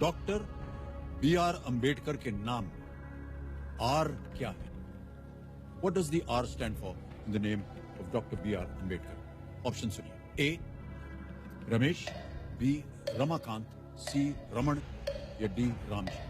Doctor B R Ambedkar के नाम R क्या है? What does the R stand for in the name of doctor B R Ambedkar? Option सुनिए। A Ramesh, B Ramakant, C Raman या D Ramji.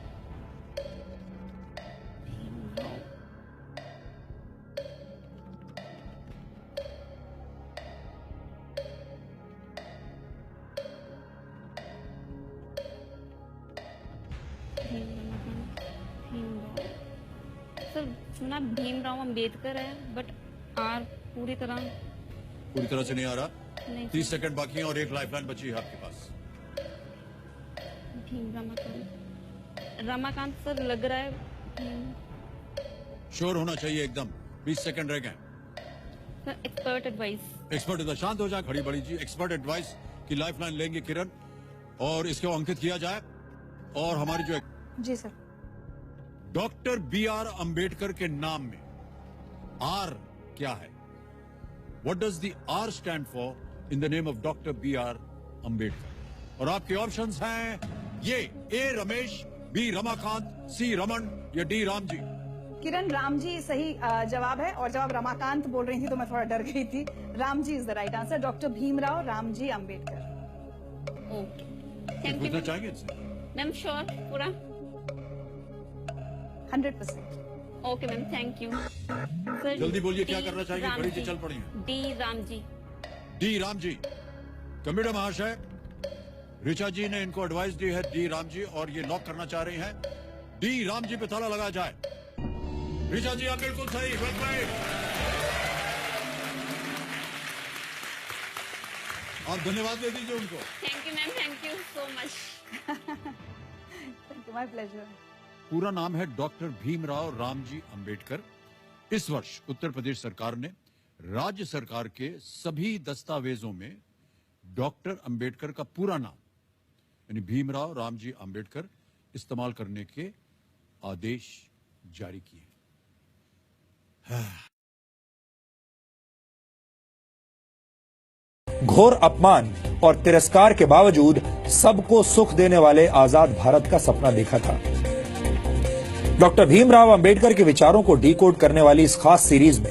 Sir सुना भीमराव अंबेडकर है, बट आर पूरी तरह से नहीं आ रहा। नहीं। 30 सेकंड बाकी हैं और एक लाइफलाइन बची है आपके पास। रमाकांत सर लग रहा है। श्योर होना चाहिए एकदम। 20 सेकंड रह गए। Sir expert advice. एक्सपर्ट, शांत हो जाए, खड़ी बड़ी जी। एक्सपर्ट एडवाइस की लाइफलाइन लेंगे किरण, और इसको अंकित किया जाए। और हमारी जो जी sir, doctor B R Ambedkar के नाम में आर क्या है? What does the R stand for in the name of doctor B R Ambedkar? और आपके ऑप्शंस हैं ये: A Ramesh, B Ramakant, C Raman या डी रामजी। किरण, रामजी सही जवाब है। और जवाब रमाकांत बोल रही थी तो मैं थोड़ा डर गई थी। Ramji is the right answer. Doctor Bhimrao Ramji Ambedkar. Okay, thank पूछना यू चाहेंगे इनसे? मैम। श्योर, पूरा 100%। Okay ma'am, thank you sir. जल्दी बोलिए, क्या करना चाहिए? खड़ी से चल पड़ी हैं। D Ramji. D Ramji. Commissioner महाशय, ऋचा जी ने इनको एडवाइस दी है डी रामजी, और ये लॉक करना चाह रही हैं। डी रामजी पे ताला लगाया जाए। ऋचा जी, आप बिल्कुल सही। आप धन्यवाद दे दीजिए उनको। Thank you ma'am, thank you so much. Thank you, my pleasure. पूरा नाम है डॉक्टर भीमराव रामजी अंबेडकर। इस वर्ष उत्तर प्रदेश सरकार ने राज्य सरकार के सभी दस्तावेजों में डॉक्टर अंबेडकर का पूरा नाम यानी भीमराव रामजी अंबेडकर इस्तेमाल करने के आदेश जारी किए। घोर अपमान और तिरस्कार के बावजूद सबको सुख देने वाले आजाद भारत का सपना देखा था। डॉक्टर भीमराव अंबेडकर के विचारों को डिकोड करने वाली इस खास सीरीज में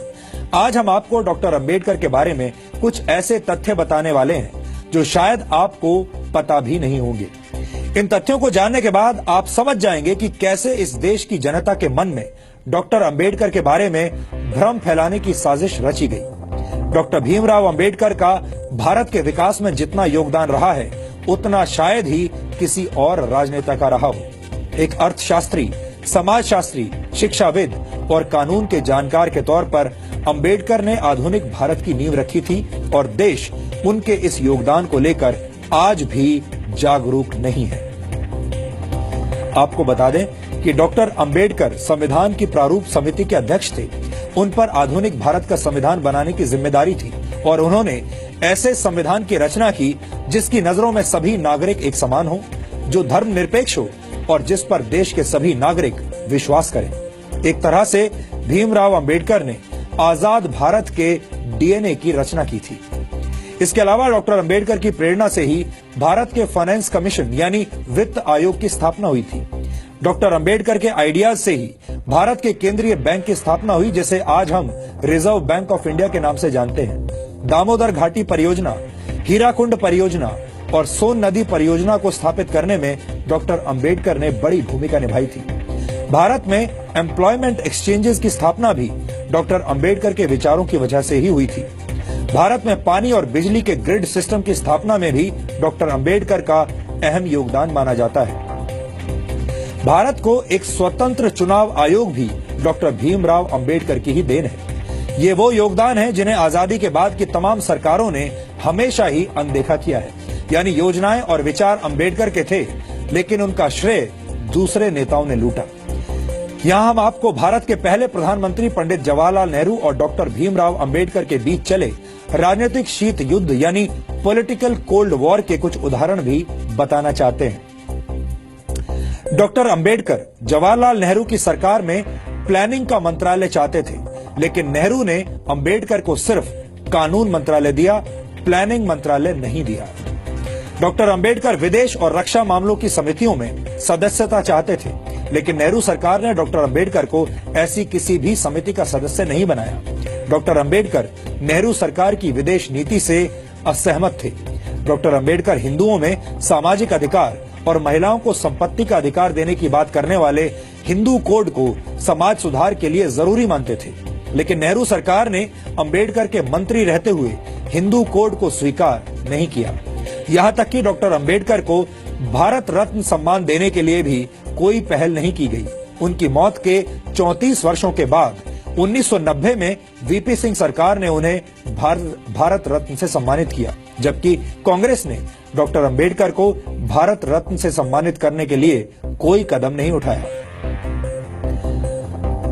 आज हम आपको डॉक्टर अंबेडकर के बारे में कुछ ऐसे तथ्य बताने वाले हैं जो शायद आपको पता भी नहीं होंगे। इन तथ्यों को जानने के बाद आप समझ जाएंगे कि कैसे इस देश की जनता के मन में डॉक्टर अंबेडकर के बारे में भ्रम फैलाने की साजिश रची गई। डॉक्टर भीमराव अंबेडकर का भारत के विकास में जितना योगदान रहा है उतना शायद ही किसी और राजनेता का रहा हो। एक अर्थशास्त्री, समाजशास्त्री, शिक्षाविद और कानून के जानकार के तौर पर अंबेडकर ने आधुनिक भारत की नींव रखी थी और देश उनके इस योगदान को लेकर आज भी जागरूक नहीं है। आपको बता दें कि डॉक्टर अंबेडकर संविधान की प्रारूप समिति के अध्यक्ष थे। उन पर आधुनिक भारत का संविधान बनाने की जिम्मेदारी थी और उन्होंने ऐसे संविधान की रचना की जिसकी नजरों में सभी नागरिक एक समान हो, जो धर्मनिरपेक्ष हो और जिस पर देश के सभी नागरिक विश्वास करें। एक तरह से भीमराव अंबेडकर ने आजाद भारत के डीएनए की रचना की थी। इसके अलावा डॉक्टर अंबेडकर की प्रेरणा से ही भारत के फाइनेंस कमीशन यानी वित्त आयोग की स्थापना हुई थी। डॉक्टर अंबेडकर के आइडियाज से ही भारत के केंद्रीय बैंक की स्थापना हुई, जिसे आज हम रिजर्व बैंक ऑफ इंडिया के नाम से जानते हैं। दामोदर घाटी परियोजना, हीराकुंड परियोजना और सोन नदी परियोजना को स्थापित करने में डॉक्टर अंबेडकर ने बड़ी भूमिका निभाई थी। भारत में एम्प्लॉयमेंट एक्सचेंजेस की स्थापना भी डॉक्टर अंबेडकर के विचारों की वजह से ही हुई थी। भारत में पानी और बिजली के ग्रिड सिस्टम की स्थापना में भी डॉक्टर अंबेडकर का अहम योगदान माना जाता है। भारत को एक स्वतंत्र चुनाव आयोग भी डॉक्टर भीमराव अंबेडकर की ही देन है। ये वो योगदान है जिन्हें आजादी के बाद की तमाम सरकारों ने हमेशा ही अनदेखा किया है। यानी योजनाएं और विचार अंबेडकर के थे, लेकिन उनका श्रेय दूसरे नेताओं ने लूटा। यहाँ हम आपको भारत के पहले प्रधानमंत्री पंडित जवाहरलाल नेहरू और डॉक्टर भीमराव अंबेडकर के बीच चले राजनीतिक शीत युद्ध यानी पॉलिटिकल कोल्ड वॉर के कुछ उदाहरण भी बताना चाहते हैं। डॉक्टर अंबेडकर जवाहरलाल नेहरू की सरकार में प्लानिंग का मंत्रालय चाहते थे, लेकिन नेहरू ने अंबेडकर को सिर्फ कानून मंत्रालय दिया, प्लानिंग मंत्रालय नहीं दिया। डॉक्टर अंबेडकर विदेश और रक्षा मामलों की समितियों में सदस्यता चाहते थे, लेकिन नेहरू सरकार ने डॉक्टर अंबेडकर को ऐसी किसी भी समिति का सदस्य नहीं बनाया। डॉक्टर अंबेडकर नेहरू सरकार की विदेश नीति से असहमत थे। डॉक्टर अंबेडकर हिंदुओं में सामाजिक अधिकार और महिलाओं को संपत्ति का अधिकार देने की बात करने वाले हिंदू कोड को समाज सुधार के लिए जरूरी मानते थे, लेकिन नेहरू सरकार ने अंबेडकर के मंत्री रहते हुए हिंदू कोड को स्वीकार नहीं किया। यहाँ तक कि डॉक्टर अंबेडकर को भारत रत्न सम्मान देने के लिए भी कोई पहल नहीं की गई। उनकी मौत के 34 वर्षों के बाद 1990 में वीपी सिंह सरकार ने उन्हें भारत रत्न से सम्मानित किया, जबकि कांग्रेस ने डॉक्टर अंबेडकर को भारत रत्न से सम्मानित करने के लिए कोई कदम नहीं उठाया।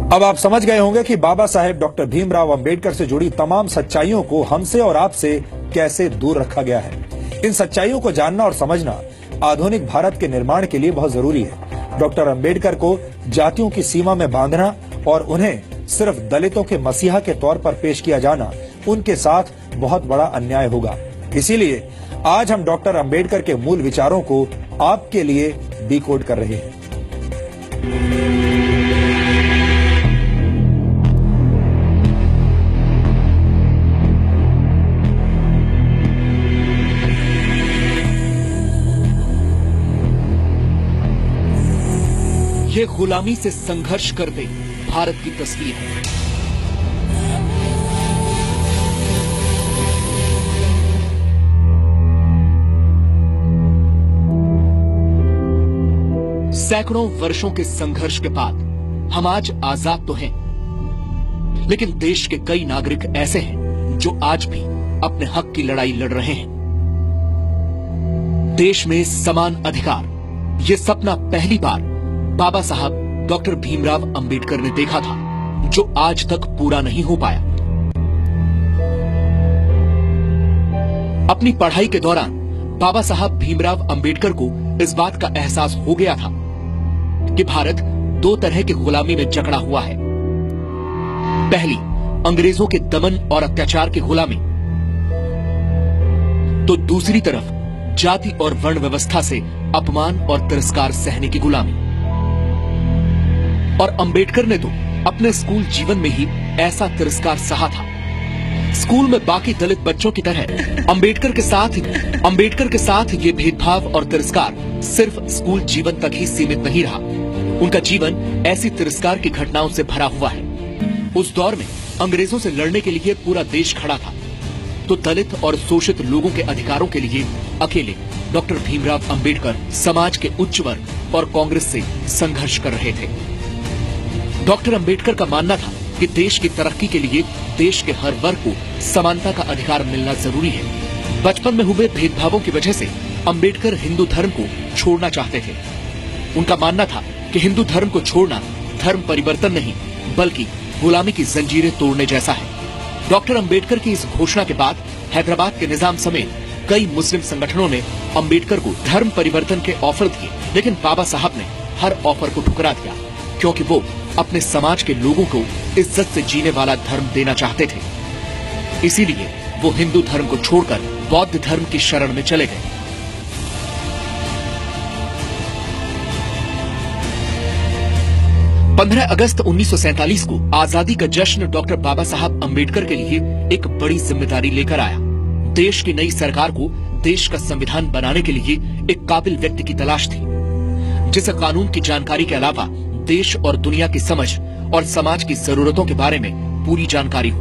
अब आप समझ गए होंगे कि बाबा साहेब डॉक्टर भीमराव अंबेडकर से जुड़ी तमाम सच्चाइयों को हमसे और आपसे कैसे दूर रखा गया है। इन सच्चाइयों को जानना और समझना आधुनिक भारत के निर्माण के लिए बहुत जरूरी है। डॉक्टर अंबेडकर को जातियों की सीमा में बांधना और उन्हें सिर्फ दलितों के मसीहा के तौर पर पेश किया जाना उनके साथ बहुत बड़ा अन्याय होगा। इसीलिए आज हम डॉक्टर अंबेडकर के मूल विचारों को आपके लिए डिकोड कर रहे हैं। ये गुलामी से संघर्ष करते भारत की तस्वीर है। सैकड़ों वर्षों के संघर्ष के बाद हम आज आजाद तो हैं, लेकिन देश के कई नागरिक ऐसे हैं जो आज भी अपने हक की लड़ाई लड़ रहे हैं। देश में समान अधिकार, ये सपना पहली बार बाबा साहब डॉक्टर भीमराव अंबेडकर ने देखा था, जो आज तक पूरा नहीं हो पाया। अपनी पढ़ाई के दौरान बाबा साहब भीमराव अंबेडकर को इस बात का एहसास हो गया था कि भारत दो तरह की गुलामी में जकड़ा हुआ है। पहली, अंग्रेजों के दमन और अत्याचार की गुलामी, तो दूसरी तरफ जाति और वर्ण व्यवस्था से अपमान और तिरस्कार सहने की गुलामी। और अंबेडकर ने तो अपने स्कूल जीवन में ही ऐसा तिरस्कार सहा था। स्कूल में बाकी दलित बच्चों की तरह अंबेडकर के साथ ये भेदभाव और तिरस्कार सिर्फ स्कूल जीवन तक ही सीमित नहीं रहा। उनका जीवन ऐसी तिरस्कार की घटनाओं से भरा हुआ है। उस दौर में अंग्रेजों से लड़ने के लिए पूरा देश खड़ा था, तो दलित और शोषित लोगों के अधिकारों के लिए अकेले डॉक्टर भीमराव अंबेडकर समाज के उच्च वर्ग और कांग्रेस से संघर्ष कर रहे थे। डॉक्टर अंबेडकर का मानना था कि देश की तरक्की के लिए देश के हर वर्ग को समानता का अधिकार मिलना जरूरी है। बचपन में हुए भेदभावों की वजह से अंबेडकर हिंदू धर्म को छोड़ना चाहते थे। उनका मानना था कि हिंदू धर्म को छोड़ना धर्म परिवर्तन नहीं, बल्कि गुलामी की जंजीरें तोड़ने जैसा है। डॉक्टर अंबेडकर की इस घोषणा के बाद हैदराबाद के निजाम समेत कई मुस्लिम संगठनों ने अंबेडकर को धर्म परिवर्तन के ऑफर दिए, लेकिन बाबा साहब ने हर ऑफर को ठुकरा दिया, क्योंकि वो अपने समाज के लोगों को इज्जत से जीने वाला धर्म देना चाहते थे। इसीलिए वो हिंदू धर्म को छोड़कर बौद्ध धर्म की शरण में चले गए। पंद्रह अगस्त 1947 को आजादी का जश्न डॉक्टर बाबा साहब अंबेडकर के लिए एक बड़ी जिम्मेदारी लेकर आया। देश की नई सरकार को देश का संविधान बनाने के लिए एक काबिल व्यक्ति की तलाश थी, जिसे कानून की जानकारी के अलावा देश और दुनिया की समझ और समाज की जरूरतों के बारे में पूरी जानकारी हो।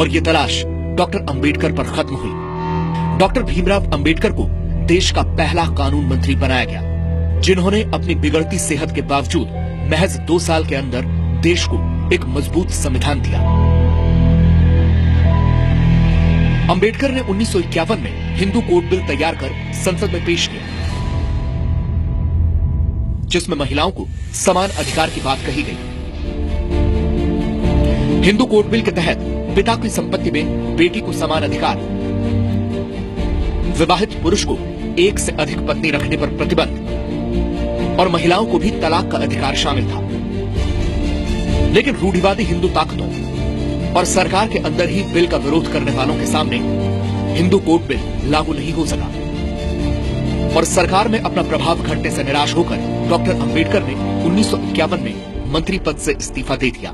और ये तलाश डॉक्टर अंबेडकर पर खत्म हुई। डॉक्टर भीमराव अंबेडकर को देश का पहला कानून मंत्री बनाया गया, जिन्होंने अपनी बिगड़ती सेहत के बावजूद महज 2 साल के अंदर देश को एक मजबूत संविधान दिया। अंबेडकर ने 1951 में हिंदू कोड बिल तैयार कर संसद में पेश किया, जिसमें महिलाओं को समान अधिकार की बात कही गई। हिंदू कोड बिल के तहत पिता की संपत्ति में बेटी को समान अधिकार, विवाहित पुरुष को एक से अधिक पत्नी रखने पर प्रतिबंध और महिलाओं को भी तलाक का अधिकार शामिल था। लेकिन रूढ़िवादी हिंदू ताकतों और सरकार के अंदर ही बिल का विरोध करने वालों के सामने हिंदू कोड बिल लागू नहीं हो सका। और सरकार में अपना प्रभाव घटने से निराश होकर डॉक्टर अंबेडकर ने 1951 में मंत्री पद से इस्तीफा दे दिया।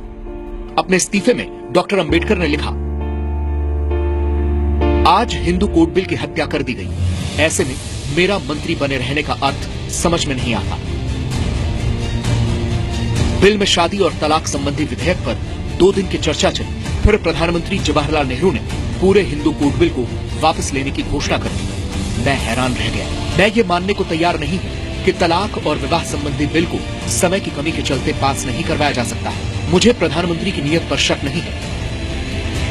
अपने इस्तीफे में डॉक्टर अंबेडकर ने लिखा, आज हिंदू कोड बिल की हत्या कर दी गई, ऐसे में मेरा मंत्री बने रहने का अर्थ समझ में नहीं आता। बिल में शादी और तलाक संबंधी विधेयक पर 2 दिन की चर्चा चली, फिर प्रधानमंत्री जवाहरलाल नेहरू ने पूरे हिंदू कोड बिल को वापस लेने की घोषणा कर दी। मैं हैरान रह गया। मैं ये मानने को तैयार नहीं हूं कि तलाक और विवाह संबंधी बिल को समय की कमी के चलते पास नहीं करवाया जा सकता है। मुझे प्रधानमंत्री की नीयत पर शक नहीं है,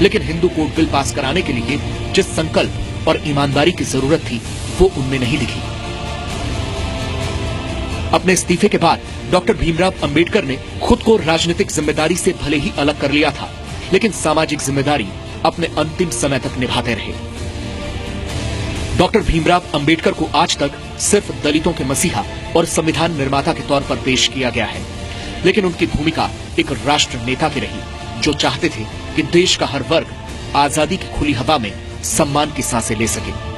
लेकिन हिंदू कोड बिल पास कराने के लिए जिस संकल्प और ईमानदारी की जरूरत थी वो उनमें नहीं दिखी। अपने इस्तीफे के बाद डॉक्टर भीमराव अंबेडकर ने खुद को राजनीतिक जिम्मेदारी से भले ही अलग कर लिया था, लेकिन सामाजिक जिम्मेदारी अपने अंतिम समय तक निभाते रहे। डॉक्टर भीमराव अंबेडकर को आज तक सिर्फ दलितों के मसीहा और संविधान निर्माता के तौर पर पेश किया गया है, लेकिन उनकी भूमिका एक राष्ट्र नेता की रही, जो चाहते थे कि देश का हर वर्ग आजादी की खुली हवा में सम्मान की सांसें ले सके।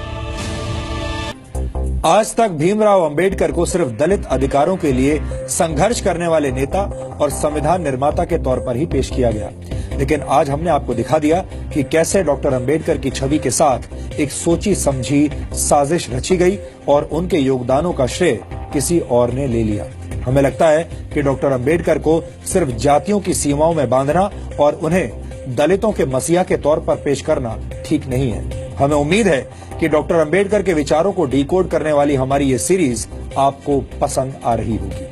आज तक भीमराव अंबेडकर को सिर्फ दलित अधिकारों के लिए संघर्ष करने वाले नेता और संविधान निर्माता के तौर पर ही पेश किया गया, लेकिन आज हमने आपको दिखा दिया कि कैसे डॉक्टर अंबेडकर की छवि के साथ एक सोची समझी साजिश रची गई और उनके योगदानों का श्रेय किसी और ने ले लिया। हमें लगता है कि डॉक्टर अंबेडकर को सिर्फ जातियों की सीमाओं में बांधना और उन्हें दलितों के मसीहा के तौर पर पेश करना ठीक नहीं है। हमें उम्मीद है कि डॉक्टर अंबेडकर के विचारों को डिकोड करने वाली हमारी ये सीरीज आपको पसंद आ रही होगी।